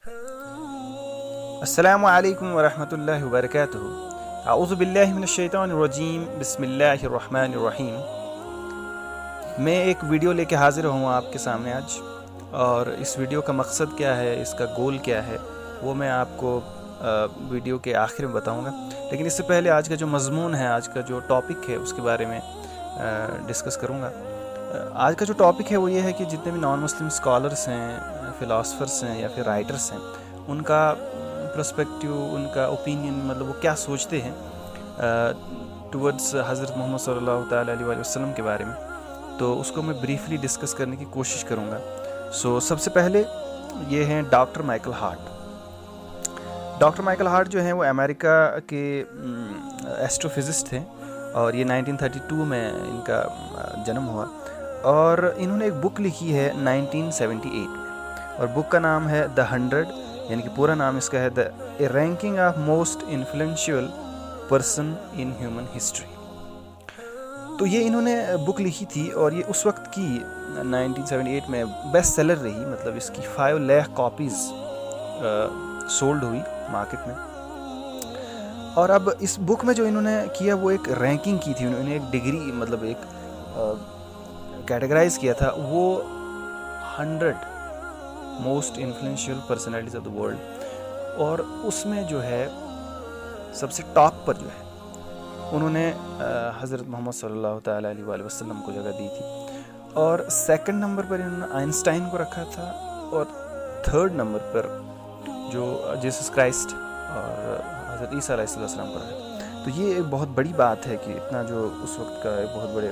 السلام علیکم ورحمۃ اللہ وبرکاتہ۔ اعوذ باللہ من الشیطان الرجیم، بسم اللہ الرحمن الرحیم۔ میں ایک ویڈیو لے کے حاضر ہوں آپ کے سامنے آج، اور اس ویڈیو کا مقصد کیا ہے، اس کا گول کیا ہے، وہ میں آپ کو ویڈیو کے آخر میں بتاؤں گا۔ لیکن اس سے پہلے آج کا جو مضمون ہے، آج کا جو ٹاپک ہے، اس کے بارے میں ڈسکس کروں گا۔ آج کا جو ٹاپک ہے وہ یہ ہے کہ جتنے بھی نان مسلم اسکالرس ہیں، فلاسفرس ہیں یا پھر رائٹرس ہیں، ان کا پرسپیکٹیو، ان کا اوپینین، مطلب وہ کیا سوچتے ہیں ٹورڈز حضرت محمد صلی اللہ تعالیٰ علیہ وآلہ وسلم کے بارے میں۔ تو اس کو میں بریفلی ڈسکس کرنے کی کوشش کروں گا۔ سب سے پہلے یہ ہیں doctor Michael Hart. Doctor Michael Hart جو ہیں وہ امریکہ کے ایسٹرو فزسٹ تھے، اور یہ 1932 میں ان کا جنم ہوا، اور انہوں نے ایک بک لکھی ہے 1978 میں، اور بک کا نام ہے دا 100، یعنی کہ پورا نام اس کا ہے a ranking of most influential person in human history. تو یہ انہوں نے بک لکھی تھی، اور یہ اس وقت کی 1978 میں بیسٹ سیلر رہی، مطلب اس کی 5 لاکھ کاپیز سولڈ ہوئی مارکیٹ میں۔ اور اب اس بک میں جو انہوں نے کیا وہ ایک رینکنگ کی تھی، انہوں نے ایک ڈگری، مطلب ایک کیٹیگرائز کیا تھا، وہ 100 most influential personalities of the world, اور اس میں جو ہے سب سے ٹاپ پر جو ہے انہوں نے حضرت محمد صلی اللہ تعالیٰ علیہ وآلہ وسلم کو جگہ دی تھی، اور سیکنڈ نمبر پر انہوں نے آئنسٹائن کو رکھا تھا، اور تھرڈ نمبر پر جو جیسس کرائسٹ اور حضرت عیسیٰ علیہ السلام کو رکھا۔ تو یہ ایک بہت بڑی بات ہے کہ اتنا جو اس وقت کا ایک بہت بڑے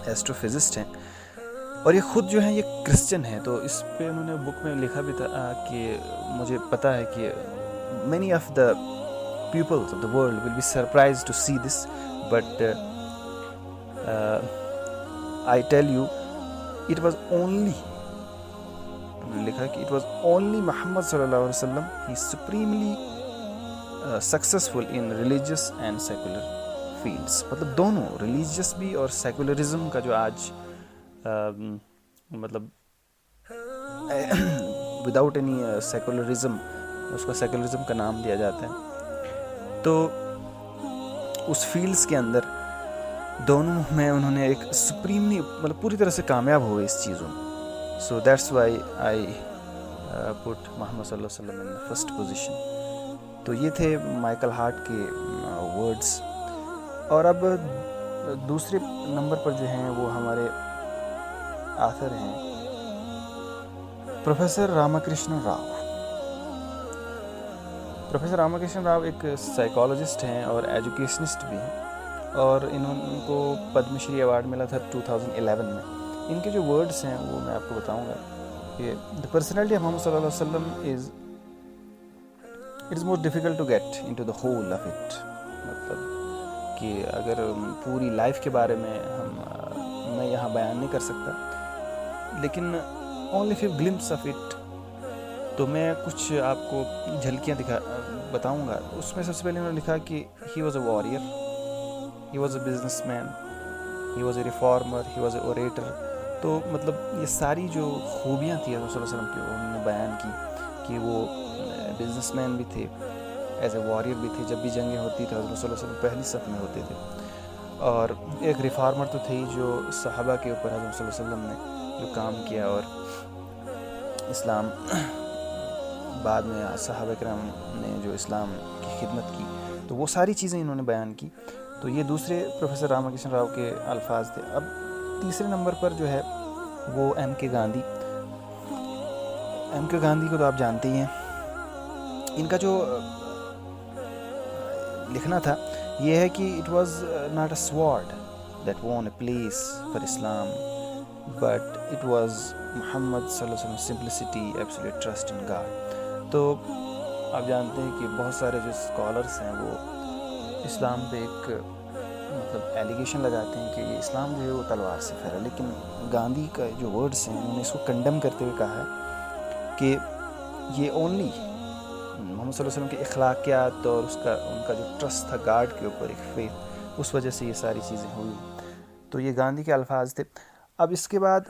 ایسٹرو فزسٹ ہیں، اور یہ خود جو ہیں یہ کرسچن ہیں۔ تو اس پہ انہوں نے بک میں لکھا بھی تھا کہ مجھے پتہ ہے کہ many of the peoples of the world will be surprised to see this, but I tell you it was only، لکھا کہ it was only محمد صلی اللہ علیہ وسلم he is supremely successful in religious and secular fields۔ مطلب دونوں religious بھی اور secularism کا جو آج مطلب وداؤٹ اینی سیکولرزم، اس کو سیکولرزم کا نام دیا جاتا ہے، تو اس فیلڈس کے اندر دونوں میں انہوں نے ایک سپریملی، مطلب پوری طرح سے کامیاب ہوئے اس چیزوں میں۔ سو دیٹس وائی آئی پٹ محمد صلی اللہ علیہ وسلم ان فرسٹ پوزیشن۔ تو یہ تھے مائیکل ہارٹ کے ورڈز۔ اور اب دوسرے نمبر پر جو ہیں وہ ہمارے آتھر ہیں پروفیسر راما کرشن راؤ۔ پروفیسر راما کرشن راؤ ایک سائیکالوجسٹ ہیں اور ایجوکیشنسٹ بھی ہیں، اور ان کو پدم شری ایوارڈ ملا تھا 2011 میں۔ ان کے جو ورڈز ہیں وہ میں آپ کو بتاؤں گا کہ the personality of محمد صلی اللہ علیہ وسلم it is more difficult to get into the whole of it۔ مطلب کہ اگر پوری لائف کے بارے میں میں یہاں بیان نہیں کر سکتا، لیکن only few glimpse of it، تو میں کچھ آپ کو جھلکیاں بتاؤں گا۔ اس میں سب سے پہلے انہوں نے لکھا کہ he was a warrior، he was a businessman، he was a reformer، he was a orator۔ تو مطلب یہ ساری جو خوبیاں تھیں حضرت صلی اللہ علیہ وسلم کی، انہوں نے بیان کی کہ وہ بزنس مین بھی تھے، ایز اے واریر بھی تھے، جب بھی جنگیں ہوتی تو حضرت صلی اللہ علیہ وسلم پہلی صف میں ہوتے تھے، اور ایک ریفارمر تو تھے جو صحابہ کے اوپر حضرت صلی اللہ علیہ وسلم نے جو کام کیا، اور اسلام بعد میں صحابہ کرام نے جو اسلام کی خدمت کی، تو وہ ساری چیزیں انہوں نے بیان کی۔ تو یہ دوسرے پروفیسر راما کرشن راؤ کے الفاظ تھے۔ اب تیسرے نمبر پر جو ہے وہ ایم کے گاندھی۔ ایم کے گاندھی کو تو آپ جانتے ہی ہیں۔ ان کا جو لکھنا تھا یہ ہے کہ it was not a sword that won a place for Islam, but it was محمد صلی اللہ علیہ وسلم simplicity, absolute trust in God۔ تو آپ جانتے ہیں کہ بہت سارے جو اسکالرس ہیں وہ اسلام پہ ایک مطلب ایلیگیشن لگاتے ہیں کہ یہ اسلام جو ہے وہ تلوار سے پھیرا، لیکن گاندھی کا جو ورڈز ہیں انہوں نے اس کو کنڈم کرتے ہوئے کہا ہے کہ یہ اونلی محمد صلی اللہ علیہ وسلم کے اخلاقیات اور ان کا جو ٹرسٹ تھا گاڈ کے اوپر، ایک فیتھ، اس وجہ سے یہ ساری چیزیں ہوئی۔ تو یہ گاندھی کے الفاظ تھے۔ اب اس کے بعد